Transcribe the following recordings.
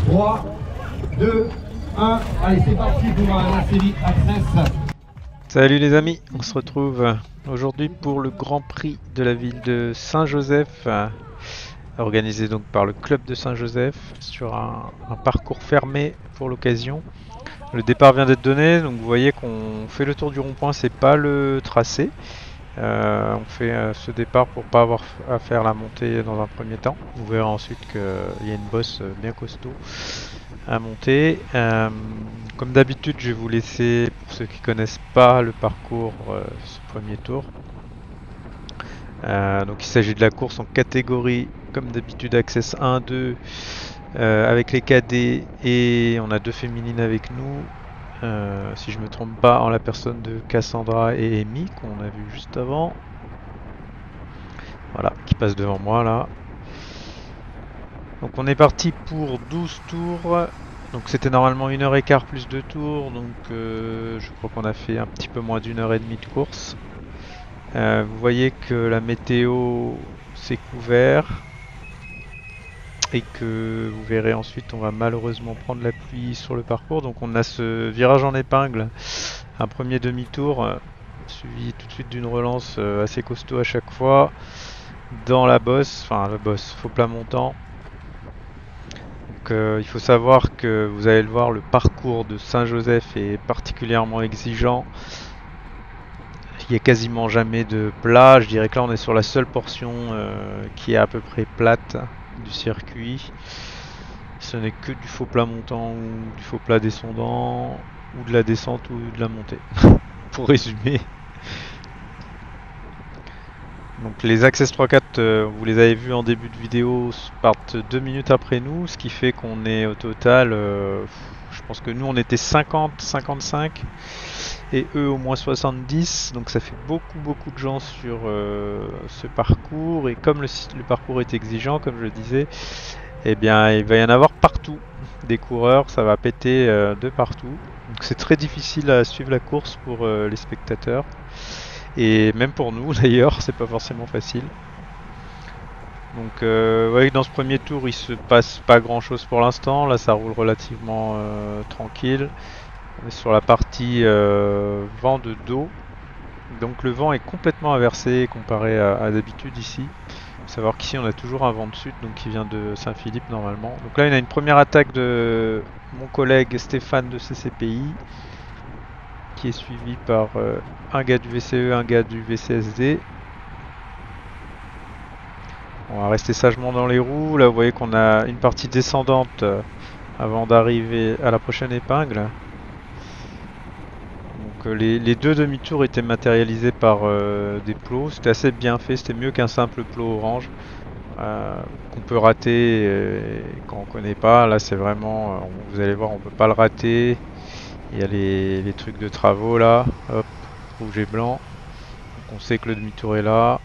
3, 2, 1. Allez, c'est parti pour la série Access. Salut les amis, on se retrouve aujourd'hui pour le Grand Prix de la ville de Saint-Joseph, organisé donc par le club de Saint-Joseph sur un parcours fermé pour l'occasion. Le départ vient d'être donné, donc vous voyez qu'on fait le tour du rond-point, c'est pas le tracé. On fait ce départ pour pas avoir à faire la montée dans un premier temps. Vous verrez ensuite qu'il y a une bosse bien costaud à monter. Comme d'habitude, je vais vous laisser, pour ceux qui connaissent pas le parcours, ce premier tour. Donc il s'agit de la course en catégorie, comme d'habitude, Access 1, 2, avec les cadets, et on a deux féminines avec nous. Si je me trompe pas, en la personne de Cassandra et Amy, qu'on a vu juste avant. Voilà, qui passe devant moi là. Donc on est parti pour 12 tours. Donc c'était normalement 1h15 plus 2 tours. Donc je crois qu'on a fait un petit peu moins d'1h30 de course. Vous voyez que la météo s'est couvert. Et que vous verrez ensuite, on va malheureusement prendre la pluie sur le parcours. Donc on a ce virage en épingle, un premier demi-tour, suivi tout de suite d'une relance assez costaud à chaque fois. Dans la bosse, enfin la bosse, faux plat montant. Donc il faut savoir que vous allez le voir, le parcours de Saint-Joseph est particulièrement exigeant. Il n'y a quasiment jamais de plat. Je dirais que là on est sur la seule portion qui est à peu près plate du circuit. Ce n'est que du faux plat montant ou du faux plat descendant ou de la descente ou de la montée pour résumer. Donc les Access 3-4, vous les avez vus en début de vidéo, partent 2 minutes après nous, ce qui fait qu'on est au total, je pense que nous on était 50-55 et eux au moins 70, donc ça fait beaucoup de gens sur ce parcours. Et comme le parcours est exigeant, comme je le disais, eh bien il va y en avoir partout des coureurs, ça va péter de partout. Donc c'est très difficile à suivre la course pour les spectateurs. Et même pour nous d'ailleurs, c'est pas forcément facile. Donc vous voyez que dans ce premier tour il se passe pas grand chose pour l'instant. Là ça roule relativement tranquille. On est sur la partie vent de dos. Donc le vent est complètement inversé comparé à d'habitude ici. Il faut savoir qu'ici on a toujours un vent de sud, donc qui vient de Saint-Philippe normalement. Donc là on a une première attaque de mon collègue Stéphane de CCPI, qui est suivi par un gars du VCE, un gars du VCSD. On va rester sagement dans les roues. Là vous voyez qu'on a une partie descendante avant d'arriver à la prochaine épingle. Donc les deux demi-tours étaient matérialisés par des plots. C'était assez bien fait, c'était mieux qu'un simple plot orange qu'on peut rater quand on connaît pas. Là c'est vraiment, vous allez voir, on peut pas le rater. Il y a les trucs de travaux là, hop, rouge et blanc. Donc on sait que le demi-tour est là.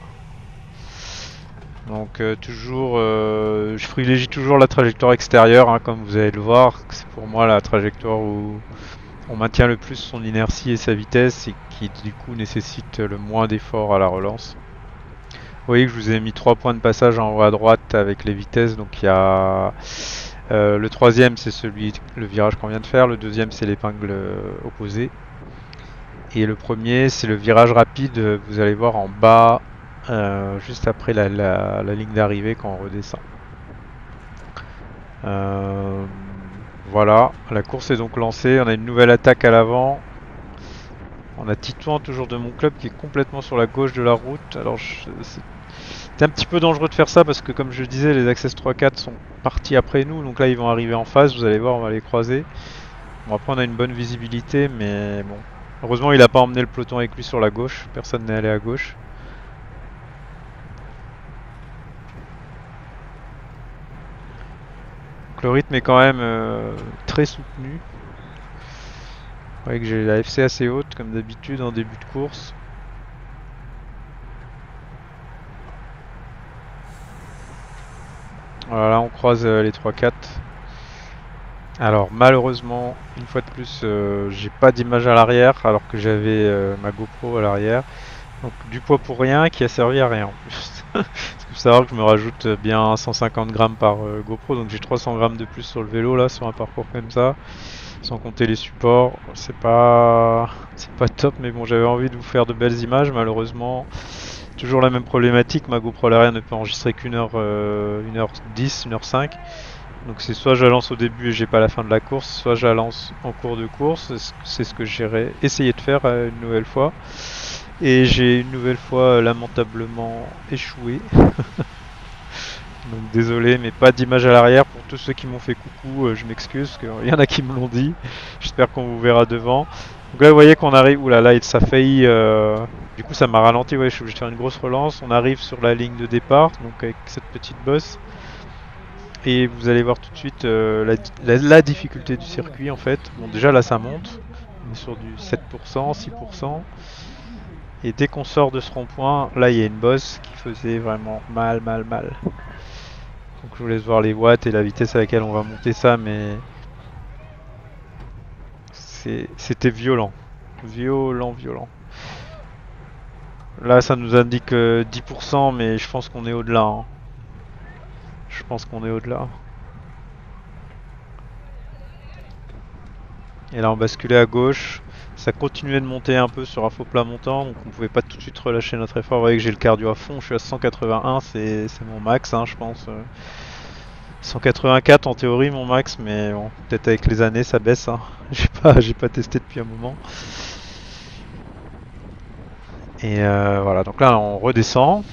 Donc toujours, je privilégie toujours la trajectoire extérieure, hein, comme vous allez le voir. C'est pour moi la trajectoire où on maintient le plus son inertie et sa vitesse, et qui du coup nécessite le moins d'efforts à la relance. Vous voyez que je vous ai mis 3 points de passage en haut à droite avec les vitesses. Donc il y a le troisième, c'est le virage qu'on vient de faire. Le deuxième, c'est l'épingle opposée. Et le premier, c'est le virage rapide. Vous allez voir en bas, juste après la ligne d'arrivée quand on redescend. Voilà, la course est donc lancée. On a une nouvelle attaque à l'avant. On a Titouan, toujours de mon club, qui est complètement sur la gauche de la route. Alors c'est un petit peu dangereux de faire ça parce que, comme je disais, les Access 3-4 sont partis après nous. Donc là ils vont arriver en face, vous allez voir, on va les croiser. Bon, après on a une bonne visibilité, mais bon. Heureusement il n'a pas emmené le peloton avec lui sur la gauche. Personne n'est allé à gauche. Donc le rythme est quand même très soutenu. Vous voyez que j'ai la FC assez haute comme d'habitude en début de course. Voilà, là on croise les 3-4. Alors malheureusement, une fois de plus, j'ai pas d'image à l'arrière alors que j'avais ma GoPro à l'arrière. Donc du poids pour rien qui a servi à rien en plus. Parce Faut savoir que je me rajoute bien 150 grammes par GoPro, donc j'ai 300 grammes de plus sur le vélo là, sur un parcours comme ça, sans compter les supports. C'est pas top, mais bon, j'avais envie de vous faire de belles images. Malheureusement, toujours la même problématique, ma GoPro à l'arrière ne peut enregistrer qu'une heure, 1h10, 1h05. Donc c'est soit je la lance au début et j'ai pas la fin de la course, soit je la lance en cours de course. C'est ce que j'ai essayé de faire une nouvelle fois. Et j'ai une nouvelle fois lamentablement échoué. Donc désolé, mais pas d'image à l'arrière pour tous ceux qui m'ont fait coucou, je m'excuse, parce qu'il y en a qui me l'ont dit. J'espère qu'on vous verra devant. Donc là vous voyez qu'on arrive, oulala, ça a failli... Du coup ça m'a ralenti, ouais, je suis obligé de faire une grosse relance. On arrive sur la ligne de départ, donc avec cette petite bosse. Et vous allez voir tout de suite la difficulté du circuit en fait. Bon déjà là ça monte, on est sur du 7%, 6%. Et dès qu'on sort de ce rond-point, là il y a une bosse qui faisait vraiment mal. Donc je vous laisse voir les watts et la vitesse à laquelle on va monter ça, mais c'était violent. Violent. Là ça nous indique 10%, mais je pense qu'on est au-delà. Hein. Je pense qu'on est au-delà. Et là on basculait à gauche. Ça continuait de monter un peu sur un faux plat montant, donc on pouvait pas tout de suite relâcher notre effort. Vous voyez que j'ai le cardio à fond, je suis à 181, c'est mon max, hein, je pense. 184 en théorie mon max, mais bon, peut-être avec les années ça baisse. Hein. J'ai pas testé depuis un moment. Et voilà, donc là on redescend.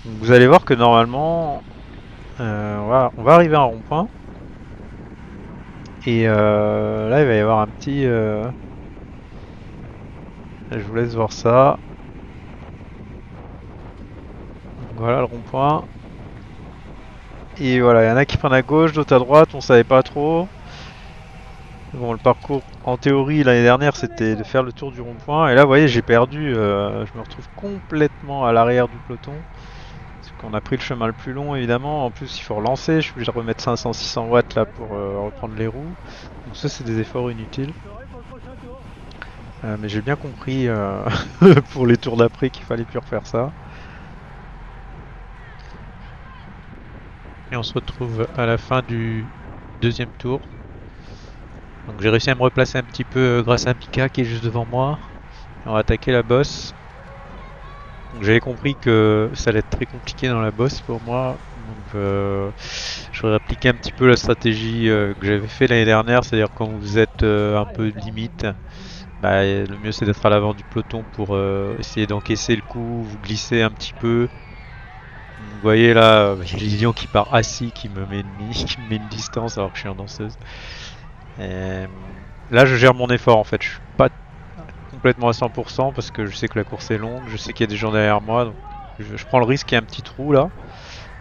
Donc, vous allez voir que normalement, on va arriver à un rond-point. Et là il va y avoir un petit... Je vous laisse voir ça. Donc, voilà le rond-point. Et voilà, il y en a qui prennent à gauche, d'autres à droite, on savait pas trop. Bon, le parcours en théorie l'année dernière c'était de faire le tour du rond-point. Et là, vous voyez, j'ai perdu. Je me retrouve complètement à l'arrière du peloton. Parce qu'on a pris le chemin le plus long évidemment. En plus, il faut relancer. Je suis obligé de remettre 500-600 watts là pour reprendre les roues. Donc, ça, c'est des efforts inutiles. Mais j'ai bien compris pour les tours d'après qu'il fallait plus refaire ça. Et on se retrouve à la fin du deuxième tour. Donc j'ai réussi à me replacer un petit peu grâce à Mika qui est juste devant moi. Et on va attaquer la bosse. Donc j'avais compris que ça allait être très compliqué dans la bosse pour moi. Donc j'aurais appliqué un petit peu la stratégie que j'avais fait l'année dernière. C'est-à-dire quand vous êtes un peu limite, bah, le mieux c'est d'être à l'avant du peloton pour essayer d'encaisser le coup, vous glisser un petit peu. Vous voyez là, il y a Lilian qui part assis, qui me met une distance alors que je suis en danseuse. Et là je gère mon effort en fait, je suis pas complètement à 100% parce que je sais que la course est longue, je sais qu'il y a des gens derrière moi, donc je prends le risque qu'il y ait un petit trou là.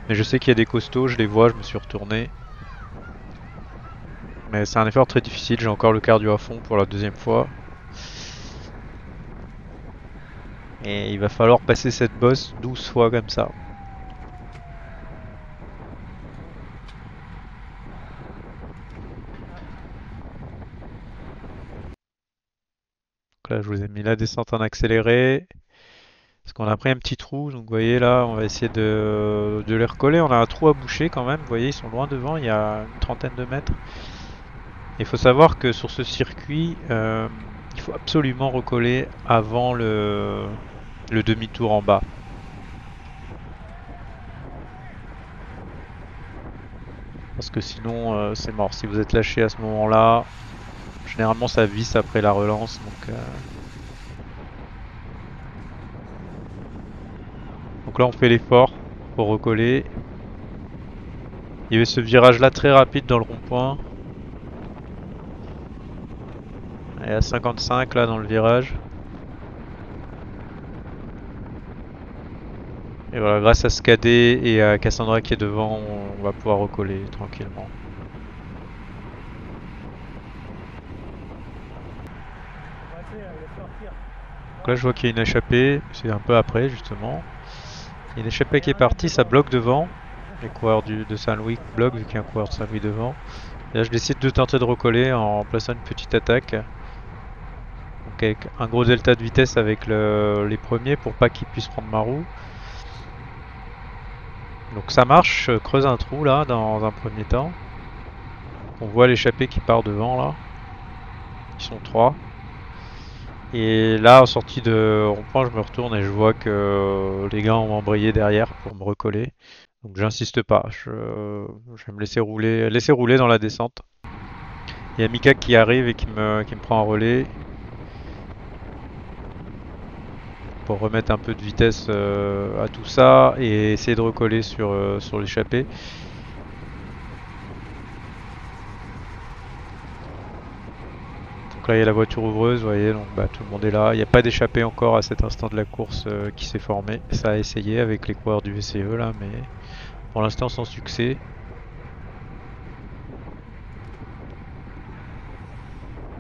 Mais je sais qu'il y a des costauds, je les vois, je me suis retourné. Mais c'est un effort très difficile, j'ai encore le cardio à fond pour la deuxième fois. Et il va falloir passer cette bosse 12 fois comme ça. Donc là je vous ai mis la descente en accéléré. Parce qu'on a pris un petit trou, donc vous voyez là, on va essayer de les recoller. On a un trou à boucher quand même, vous voyez, ils sont loin devant, il y a une trentaine de mètres. Il faut savoir que sur ce circuit, il faut absolument recoller avant le demi-tour en bas. Parce que sinon, c'est mort. Si vous êtes lâché à ce moment-là, généralement ça visse après la relance. Donc là, on fait l'effort pour recoller. Il y avait ce virage là très rapide dans le rond-point. Et à 55 là dans le virage. Et voilà, grâce à Scadé et à Cassandra qui est devant, on va pouvoir recoller tranquillement. Donc là je vois qu'il y a une échappée, c'est un peu après justement. Il y a une échappée qui est partie, ça bloque devant. Les coureurs de Saint-Louis bloquent vu qu'il y a un coureur de Saint-Louis devant. Et là je décide de tenter de recoller en plaçant une petite attaque. Donc avec un gros delta de vitesse avec les premiers pour pas qu'ils puissent prendre ma roue. Donc ça marche, je creuse un trou là dans un premier temps. On voit l'échappée qui part devant là. Ils sont 3. Et là en sortie de rond-point je me retourne et je vois que les gars ont embrayé derrière pour me recoller. Donc j'insiste pas, je vais me laisser rouler dans la descente. Il y a Mika qui arrive et qui me prend en relais pour remettre un peu de vitesse à tout ça et essayer de recoller sur l'échappée. Donc là il y a la voiture ouvreuse, vous voyez, donc bah, tout le monde est là. Il n'y a pas d'échappée encore à cet instant de la course qui s'est formée. Ça a essayé avec les coureurs du VCE là, mais pour l'instant sans succès.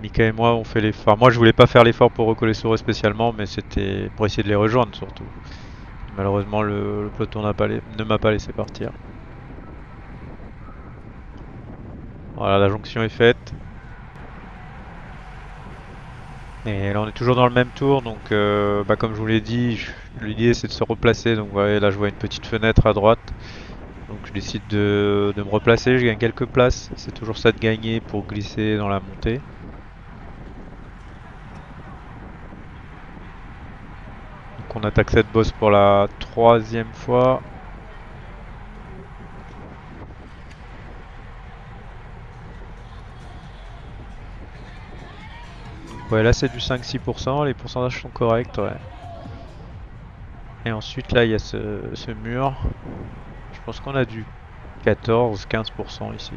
Mika et moi on fait l'effort. Moi je voulais pas faire l'effort pour recoller sur eux spécialement, mais c'était pour essayer de les rejoindre surtout. Malheureusement le peloton ne m'a pas laissé partir. Voilà, la jonction est faite. Et là on est toujours dans le même tour, donc bah, comme je vous l'ai dit, l'idée c'est de se replacer. Donc ouais, là je vois une petite fenêtre à droite. Donc je décide de me replacer, je gagne quelques places. C'est toujours ça de gagner pour glisser dans la montée. Donc on attaque cette bosse pour la 3e fois. Ouais, là c'est du 5-6%, les pourcentages sont corrects, ouais. Et ensuite là il y a ce mur. Je pense qu'on a du 14-15% ici.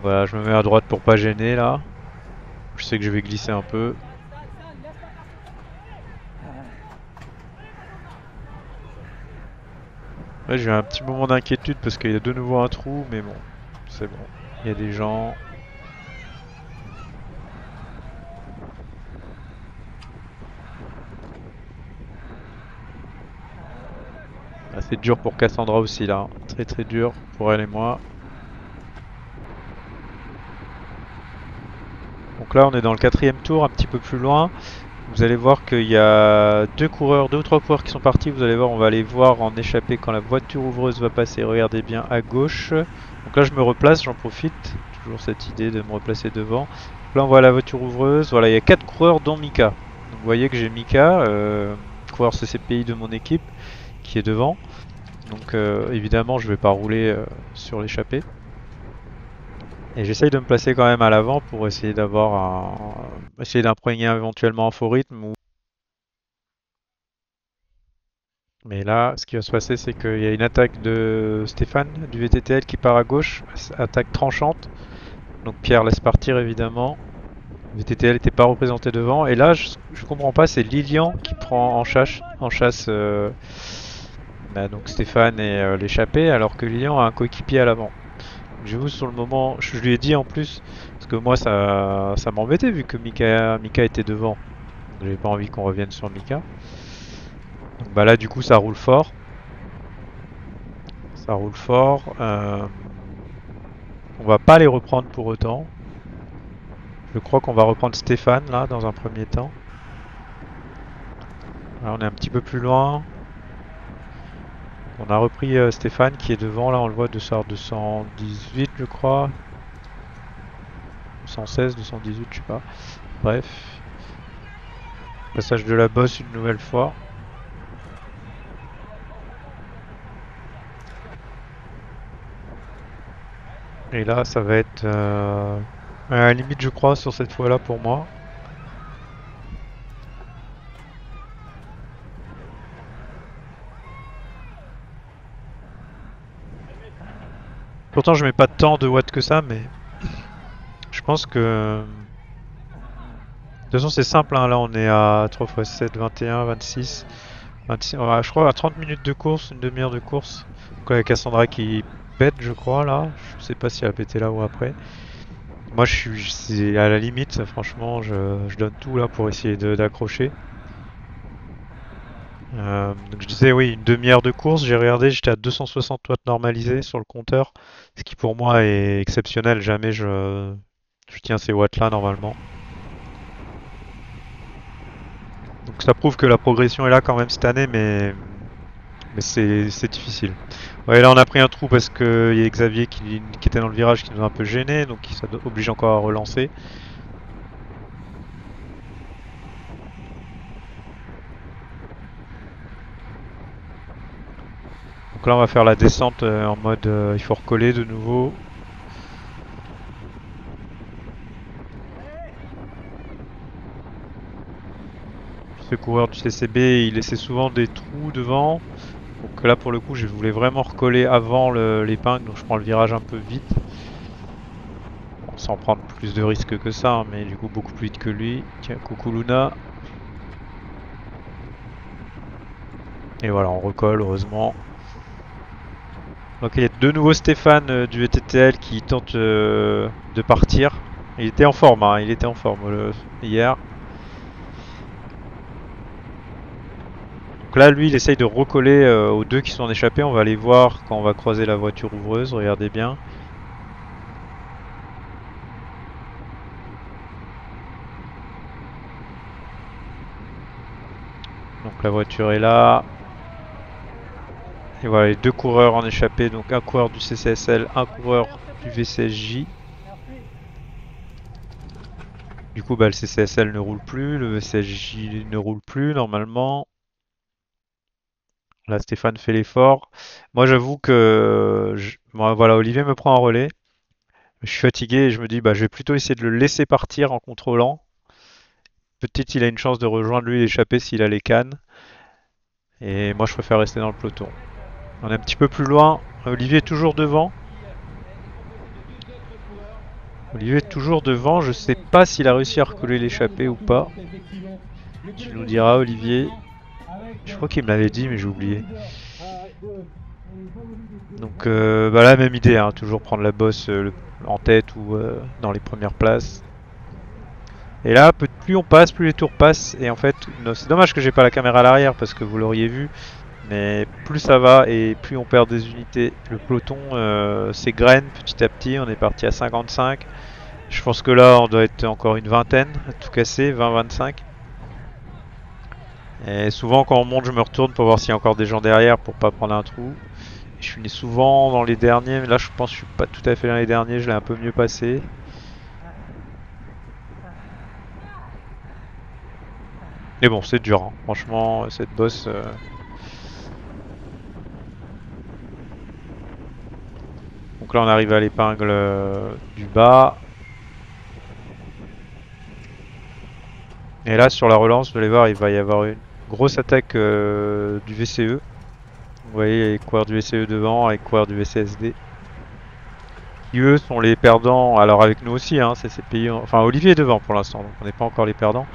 Voilà, je me mets à droite pour pas gêner là. Je sais que je vais glisser un peu. Là j'ai eu un petit moment d'inquiétude parce qu'il y a de nouveau un trou, mais bon, c'est bon. Il y a des gens. Ah, c'est dur pour Cassandra aussi là. Très très dur pour elle et moi. Donc là on est dans le 4e tour, un petit peu plus loin. Vous allez voir qu'il y a deux ou trois coureurs qui sont partis. Vous allez voir, on va les voir en échappée quand la voiture ouvreuse va passer. Regardez bien à gauche. Donc là je me replace, j'en profite. Toujours cette idée de me replacer devant. Donc là on voit la voiture ouvreuse. Voilà, il y a 4 coureurs dont Mika. Donc vous voyez que j'ai Mika, coureur CCPI de mon équipe, qui est devant. Donc évidemment je vais pas rouler sur l'échappée. Et j'essaye de me placer quand même à l'avant pour essayer essayer d'imprégner éventuellement un faux rythme. Mais là, ce qui va se passer, c'est qu'il y a une attaque de Stéphane du VTTL qui part à gauche, attaque tranchante. Donc Pierre laisse partir évidemment. Le VTTL n'était pas représenté devant. Et là, je comprends pas, c'est Lilian qui prend en chasse bah, donc Stéphane et l'échappée, alors que Lilian a un coéquipier à l'avant. J'avoue, sur le moment, je lui ai dit en plus, parce que moi ça m'embêtait vu que Mika était devant. J'avais pas envie qu'on revienne sur Mika. Donc bah là, du coup, ça roule fort. Ça roule fort. On va pas les reprendre pour autant. Je crois qu'on va reprendre Stéphane là dans un premier temps. Là, on est un petit peu plus loin. On a repris Stéphane qui est devant. Là on le voit de sort 218 je crois. 216, 218 je sais pas. Bref. Passage de la bosse une nouvelle fois. Et là ça va être à la limite je crois sur cette fois là pour moi. Pourtant je mets pas tant de watts que ça, mais je pense que... De toute façon c'est simple, hein. Là on est à 3 x 7, 21, 26, 26, je crois à 30 minutes de course, une demi-heure de course. Donc avec Cassandra qui pète je crois là, je sais pas si elle a pété là ou après. Moi c'est à la limite, franchement je donne tout là pour essayer d'accrocher. Donc je disais oui, une demi-heure de course, j'ai regardé, j'étais à 260 watts normalisé sur le compteur, ce qui pour moi est exceptionnel, jamais je tiens ces watts là normalement. Donc ça prouve que la progression est là quand même cette année, mais c'est difficile. Ouais, là on a pris un trou parce qu'il y a Xavier qui était dans le virage qui nous a un peu gêné, donc ça oblige encore à relancer. Donc là on va faire la descente en mode il faut recoller de nouveau. Ce coureur du CCB il laissait souvent des trous devant. Donc là pour le coup je voulais vraiment recoller avant l'épingle, donc je prends le virage un peu vite. Bon, sans prendre plus de risques que ça, hein, mais du coup beaucoup plus vite que lui. Tiens, coucou Luna. Et voilà, on recolle heureusement. Donc il y a de nouveau Stéphane du VTTL qui tente de partir. Il était en forme, hein, il était en forme hier. Donc là, lui, il essaye de recoller aux deux qui sont échappés. On va aller voir quand on va croiser la voiture ouvreuse. Regardez bien. Donc la voiture est là. Et voilà, les deux coureurs en échappé. Donc un coureur du CCSL, un coureur du VCSJ. Du coup, bah, le CCSL ne roule plus, le VCSJ ne roule plus normalement. Là, Stéphane fait l'effort. Moi, j'avoue que moi, voilà, Olivier me prend un relais. Je suis fatigué et je me dis, bah, je vais plutôt essayer de le laisser partir en contrôlant. Peut-être il a une chance de rejoindre lui l'échappée s'il a les cannes. Et moi, je préfère rester dans le peloton. On est un petit peu plus loin. Olivier est toujours devant. Olivier est toujours devant. Je sais pas s'il a réussi à recoller l'échappée ou pas. Tu nous diras, Olivier. Je crois qu'il me l'avait dit, mais j'ai oublié. Donc, bah là, même idée, hein, toujours prendre la bosse en tête ou dans les premières places. Et là, plus on passe, plus les tours passent. Et en fait, c'est dommage que j'ai pas la caméra à l'arrière parce que vous l'auriez vu. Mais plus ça va et plus on perd des unités. Le peloton s'égrène petit à petit. On est parti à 55. Je pense que là, on doit être encore une vingtaine à tout casser, 20-25. Et souvent, quand on monte, je me retourne pour voir s'il y a encore des gens derrière pour pas prendre un trou. Je finis souvent dans les derniers. Mais là, je pense que je suis pas tout à fait dans les derniers. Je l'ai un peu mieux passé. Mais bon, c'est dur, hein. Franchement, cette bosse. Donc là, on arrive à l'épingle du bas. Et là, sur la relance, vous allez voir, il va y avoir une grosse attaque du VCE. Vous voyez les coureurs du VCE devant avec les coureurs du VCSD. Qui eux sont les perdants, alors avec nous aussi, hein, c'est CCPI. Enfin, Olivier est devant pour l'instant, donc on n'est pas encore les perdants.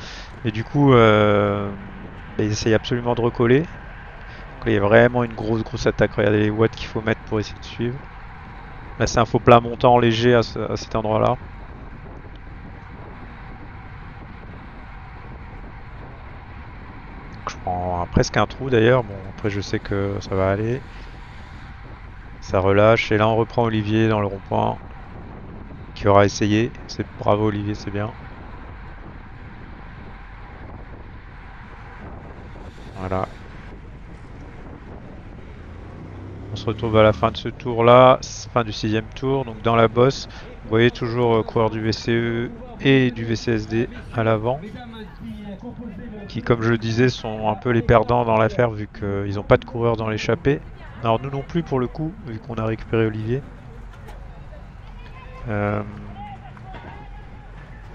Et du coup, bah, ils essayent absolument de recoller. Donc là, il y a vraiment une grosse attaque. Regardez les watts qu'il faut mettre pour essayer de suivre. Là, c'est un faux plat montant léger à cet endroit-là. Je prends presque un trou d'ailleurs. Bon, après, je sais que ça va aller. Ça relâche. Et là, on reprend Olivier dans le rond-point. Qui aura essayé. C'est bravo, Olivier, c'est bien. Voilà. On se retrouve à la fin de ce tour-là. Fin du 6ème tour. Donc, dans la bosse, vous voyez toujours coureur du VCE et du VCSD à l'avant. Qui, comme je le disais, sont un peu les perdants dans l'affaire vu qu'ils n'ont pas de coureur dans l'échappée. Alors nous non plus pour le coup, vu qu'on a récupéré Olivier.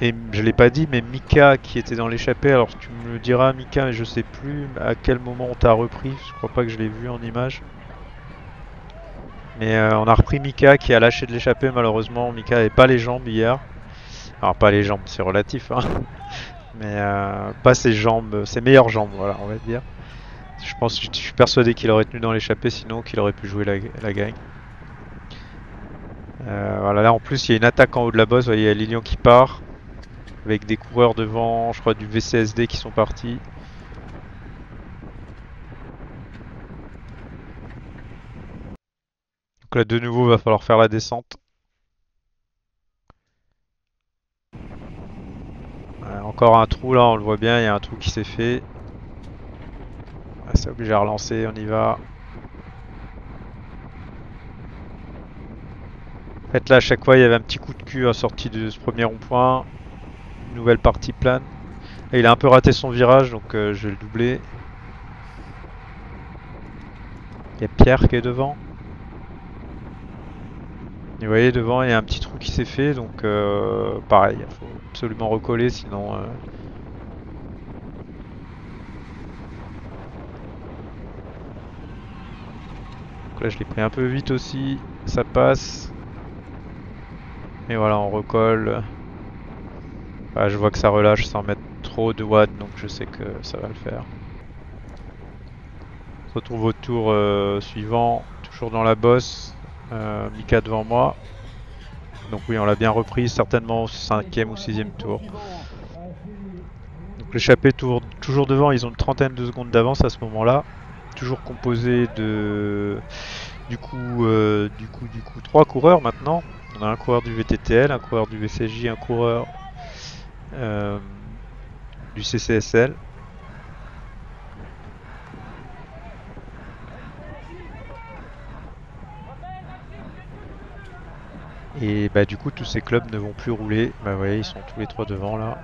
Et je l'ai pas dit, mais Mika qui était dans l'échappée, alors tu me le diras Mika, mais je sais plus à quel moment on t'a repris, je crois pas que je l'ai vu en image. Mais on a repris Mika qui a lâché de l'échappée malheureusement, Mika avait pas les jambes hier. Alors pas les jambes, c'est relatif, hein. Mais pas ses jambes, ses meilleures jambes, voilà, on va dire. Je suis persuadé qu'il aurait tenu dans l'échappée, sinon qu'il aurait pu jouer la gagne. Voilà, là en plus il y a une attaque en haut de la bosse, vous voyez, il y a Lilian qui part. Avec des coureurs devant, je crois du VCSD qui sont partis. Donc là de nouveau il va falloir faire la descente. Encore un trou là, on le voit bien, il y a un trou qui s'est fait. C'est obligé à relancer, on y va. En fait là à chaque fois il y avait un petit coup de cul en sortie de ce premier rond-point. Une nouvelle partie plane. Et il a un peu raté son virage donc je vais le doubler. Il y a Pierre qui est devant. Et vous voyez devant il y a un petit trou qui s'est fait donc pareil, il faut absolument recoller sinon... Donc là je l'ai pris un peu vite aussi, ça passe. Et voilà on recolle. Ah, je vois que ça relâche sans mettre trop de watts donc je sais que ça va le faire. On se retrouve au tour suivant, toujours dans la bosse. Mika devant moi. Donc oui on l'a bien repris, certainement au 5e ou 6e tour. Donc l'échappée toujours devant, ils ont une trentaine de secondes d'avance à ce moment là. Toujours composé de du coup 3 coureurs maintenant. On a un coureur du VTTL, un coureur du VCJ, un coureur du CCSL. Et bah du coup tous ces clubs ne vont plus rouler. Bah vous voyez ils sont tous les 3 devant là.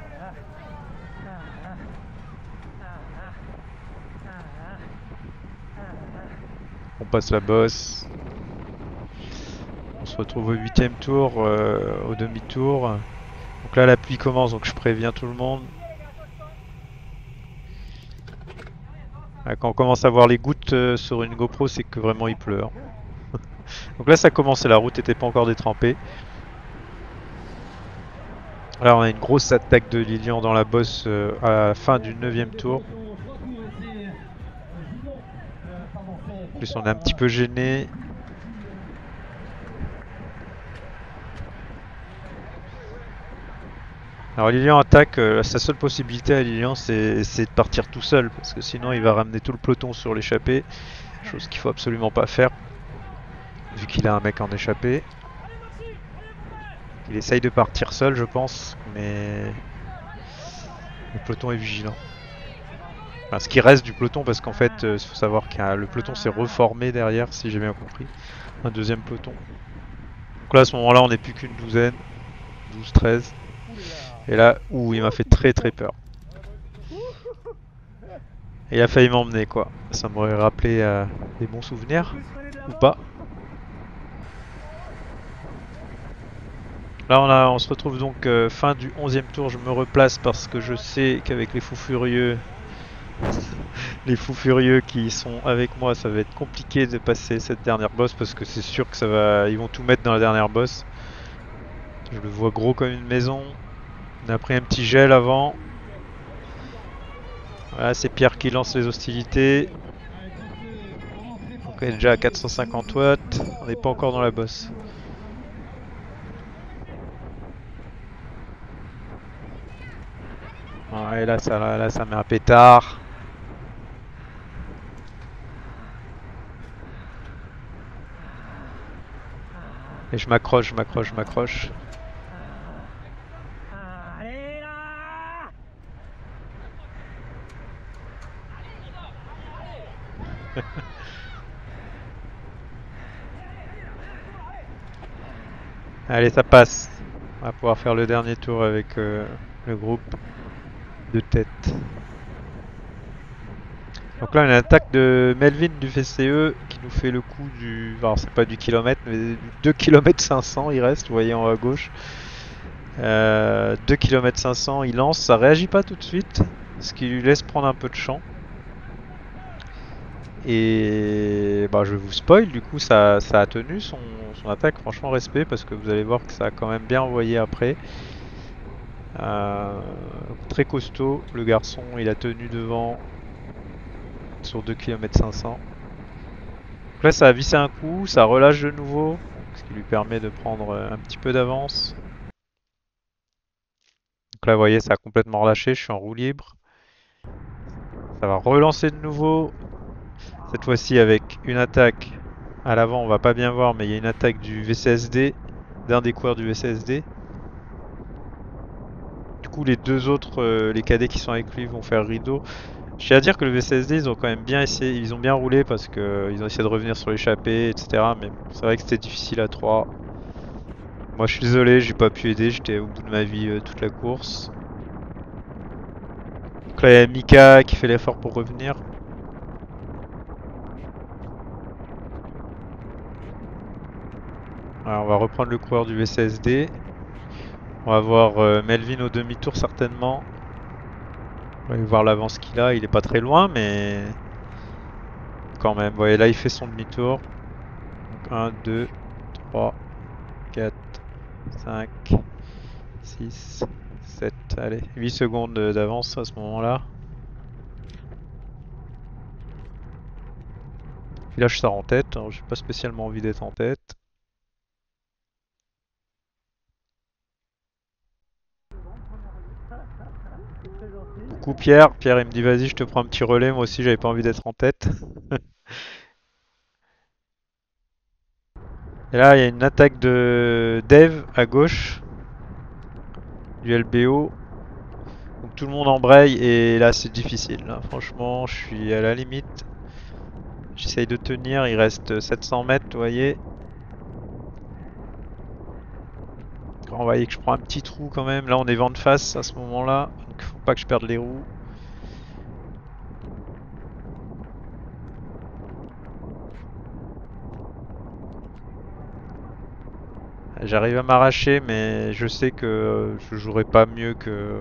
On passe la bosse. On se retrouve au 8e tour, au demi-tour. Donc là la pluie commence donc je préviens tout le monde. Quand on commence à voir les gouttes sur une GoPro c'est que vraiment il pleut. Hein. Donc là ça commence et la route n'était pas encore détrempée. Là on a une grosse attaque de Lilian dans la bosse à la fin du 9e tour. En plus on est un petit peu gêné. Alors Lilian attaque, sa seule possibilité à Lilian c'est de partir tout seul parce que sinon il va ramener tout le peloton sur l'échappée. Chose qu'il faut absolument pas faire vu qu'il a un mec en échappée. Il essaye de partir seul je pense mais le peloton est vigilant. Enfin, ce qui reste du peloton parce qu'en fait il faut savoir que le peloton s'est reformé derrière si j'ai bien compris. Un deuxième peloton. Donc là à ce moment là on n'est plus qu'une douzaine. 12, 13. Et là, il m'a fait très très peur. Et il a failli m'emmener quoi. Ça m'aurait rappelé des bons souvenirs. Ou pas. Là on se retrouve donc fin du 11e tour. Je me replace parce que je sais qu'avec les fous furieux qui sont avec moi, ça va être compliqué de passer cette dernière bosse parce que c'est sûr que ils vont tout mettre dans la dernière bosse. Je le vois gros comme une maison. On a pris un petit gel avant. Voilà, c'est Pierre qui lance les hostilités. Donc on est déjà à 450 watts. On n'est pas encore dans la bosse. Ouais, là ça met un pétard. Et je m'accroche. Allez, ça passe. On va pouvoir faire le dernier tour avec le groupe de tête. Donc là, on a une attaque de Melvin du VCE qui nous fait le coup du... Alors, c'est pas du kilomètre, mais du 2 km 500 il reste, vous voyez en haut à gauche. 2 km 500, il lance, ça réagit pas tout de suite, ce qui lui laisse prendre un peu de champ. Et bah, je vais vous spoil, du coup ça a tenu son attaque, franchement respect parce que vous allez voir que ça a quand même bien envoyé après. Très costaud, le garçon il a tenu devant sur 2 km 500. Donc là ça a vissé un coup, ça relâche de nouveau, ce qui lui permet de prendre un petit peu d'avance. Donc là vous voyez ça a complètement relâché, je suis en roue libre. Ça va relancer de nouveau. Cette fois-ci avec une attaque à l'avant, on va pas bien voir, mais il y a une attaque du VCSD, d'un des coureurs du VCSD. Du coup, les deux autres, les cadets qui sont avec lui, vont faire rideau. Je tiens à dire que le VCSD, ils ont quand même bien essayé, ils ont bien roulé parce que ils ont essayé de revenir sur l'échappée, etc. Mais c'est vrai que c'était difficile à 3. Moi, je suis désolé, j'ai pas pu aider, j'étais au bout de ma vie toute la course. Donc là, il y a Mika qui fait l'effort pour revenir. Alors, on va reprendre le coureur du VCSD. On va voir Melvin au demi-tour certainement. On va voir l'avance qu'il a, il est pas très loin, mais quand même. Vous voyez, là, il fait son demi-tour. Donc 1, 2, 3, 4, 5, 6, 7, allez, 8 secondes d'avance à ce moment-là. Village sort en tête, alors j'ai pas spécialement envie d'être en tête. Coucou Pierre, Pierre il me dit vas-y je te prends un petit relais, moi aussi j'avais pas envie d'être en tête. Et là il y a une attaque de Dave à gauche du LBO. Donc tout le monde embraye et là c'est difficile. Là, franchement je suis à la limite. J'essaye de tenir, il reste 700 mètres, vous voyez. Vous voyez que je prends un petit trou quand même. Là on est vent de face à ce moment-là, donc faut pas que je perde les roues. J'arrive à m'arracher mais je sais que je jouerai pas mieux que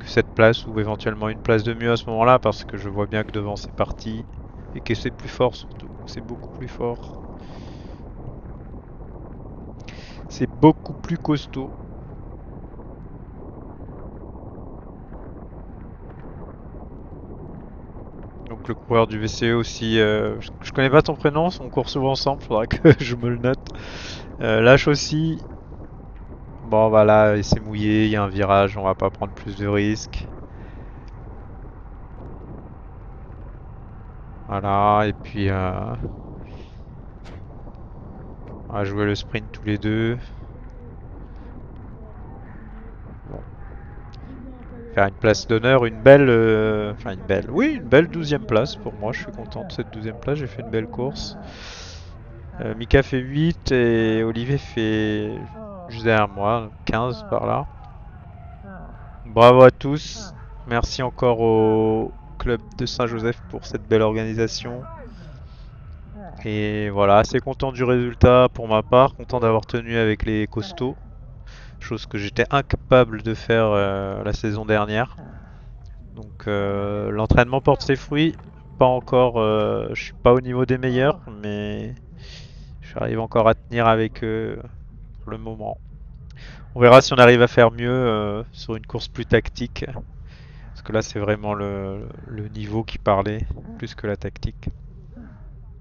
cette place ou éventuellement une place de mieux à ce moment-là parce que je vois bien que devant c'est parti et que c'est plus fort surtout, c'est beaucoup plus fort. C'est beaucoup plus costaud. Donc le coureur du VCE aussi, je connais pas ton prénom, on court souvent ensemble, faudra que je me le note. Lâche aussi. Bon voilà, c'est mouillé, il y a un virage, on va pas prendre plus de risques. Voilà, et puis on va jouer le sprint tous les deux. Bon. Faire une place d'honneur, une belle, enfin une belle, oui, une belle 12e place pour moi, je suis content de cette 12e place, j'ai fait une belle course. Mika fait 8 et Olivier fait juste derrière moi, 15 par là. Bravo à tous, merci encore au club de Saint-Joseph pour cette belle organisation. Et voilà, assez content du résultat pour ma part, content d'avoir tenu avec les costauds, chose que j'étais incapable de faire la saison dernière. Donc l'entraînement porte ses fruits, pas encore, je suis pas au niveau des meilleurs, mais j'arrive encore à tenir avec eux pour le moment. On verra si on arrive à faire mieux sur une course plus tactique, parce que là c'est vraiment le niveau qui parlait plus que la tactique.